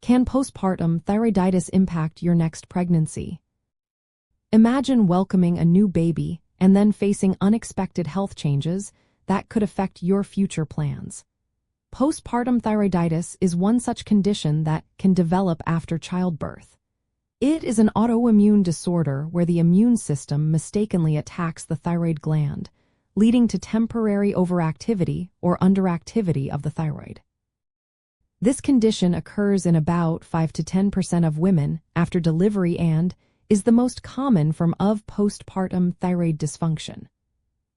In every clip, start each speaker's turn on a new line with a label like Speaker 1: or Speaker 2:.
Speaker 1: Can postpartum thyroiditis impact your next pregnancy? Imagine welcoming a new baby and then facing unexpected health changes that could affect your future plans. Postpartum thyroiditis is one such condition that can develop after childbirth. It is an autoimmune disorder where the immune system mistakenly attacks the thyroid gland, leading to temporary overactivity or underactivity of the thyroid. This condition occurs in about 5 to 10% of women after delivery and is the most common form of postpartum thyroid dysfunction.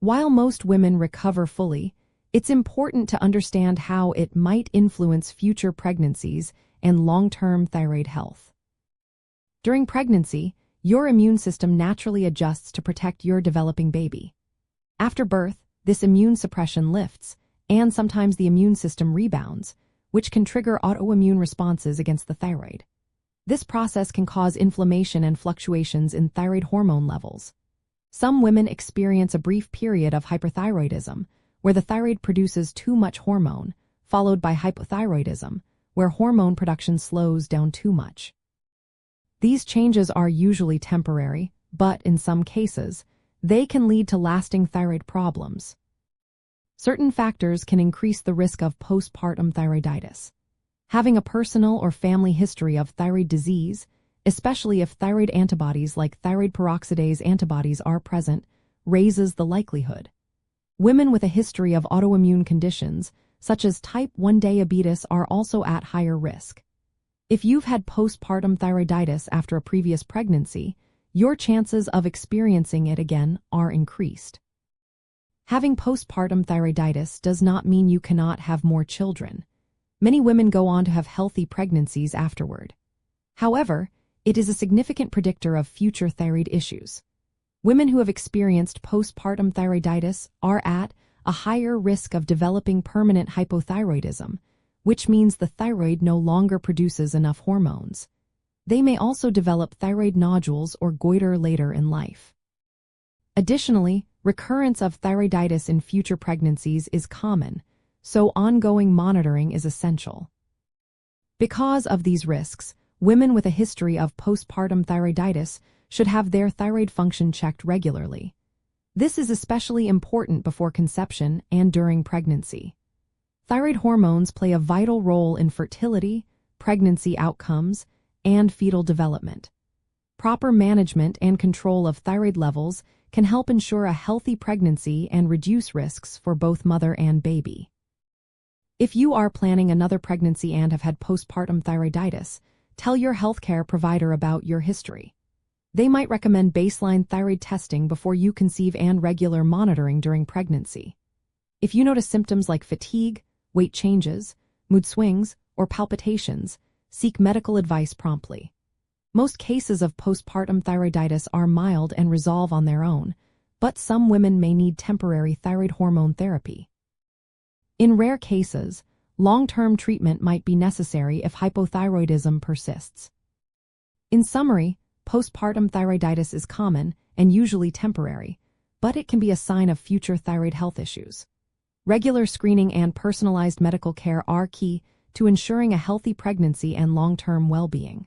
Speaker 1: While most women recover fully, it's important to understand how it might influence future pregnancies and long-term thyroid health. During pregnancy, your immune system naturally adjusts to protect your developing baby. After birth, this immune suppression lifts, and sometimes the immune system rebounds, which can trigger autoimmune responses against the thyroid. This process can cause inflammation and fluctuations in thyroid hormone levels. Some women experience a brief period of hyperthyroidism, where the thyroid produces too much hormone, followed by hypothyroidism, where hormone production slows down too much. These changes are usually temporary, but in some cases, they can lead to lasting thyroid problems. Certain factors can increase the risk of postpartum thyroiditis. Having a personal or family history of thyroid disease, especially if thyroid antibodies like thyroid peroxidase antibodies are present, raises the likelihood. Women with a history of autoimmune conditions, such as type 1 diabetes, are also at higher risk. If you've had postpartum thyroiditis after a previous pregnancy, your chances of experiencing it again are increased. Having postpartum thyroiditis does not mean you cannot have more children. Many women go on to have healthy pregnancies afterward. However, it is a significant predictor of future thyroid issues. Women who have experienced postpartum thyroiditis are at a higher risk of developing permanent hypothyroidism, which means the thyroid no longer produces enough hormones. They may also develop thyroid nodules or goiter later in life. Additionally, recurrence of thyroiditis in future pregnancies is common, so ongoing monitoring is essential. Because of these risks, women with a history of postpartum thyroiditis should have their thyroid function checked regularly. This is especially important before conception and during pregnancy. Thyroid hormones play a vital role in fertility, pregnancy outcomes, and fetal development. Proper management and control of thyroid levels can help ensure a healthy pregnancy and reduce risks for both mother and baby. If you are planning another pregnancy and have had postpartum thyroiditis, tell your healthcare provider about your history. They might recommend baseline thyroid testing before you conceive and regular monitoring during pregnancy. If you notice symptoms like fatigue, weight changes, mood swings, or palpitations, seek medical advice promptly. Most cases of postpartum thyroiditis are mild and resolve on their own, but some women may need temporary thyroid hormone therapy. In rare cases, long-term treatment might be necessary if hypothyroidism persists. In summary, postpartum thyroiditis is common and usually temporary, but it can be a sign of future thyroid health issues. Regular screening and personalized medical care are key to ensuring a healthy pregnancy and long-term well-being.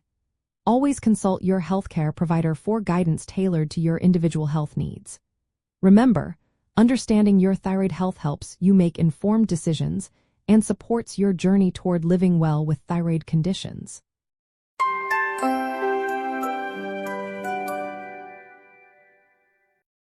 Speaker 1: Always consult your healthcare provider for guidance tailored to your individual health needs. Remember, understanding your thyroid health helps you make informed decisions and supports your journey toward living well with thyroid conditions.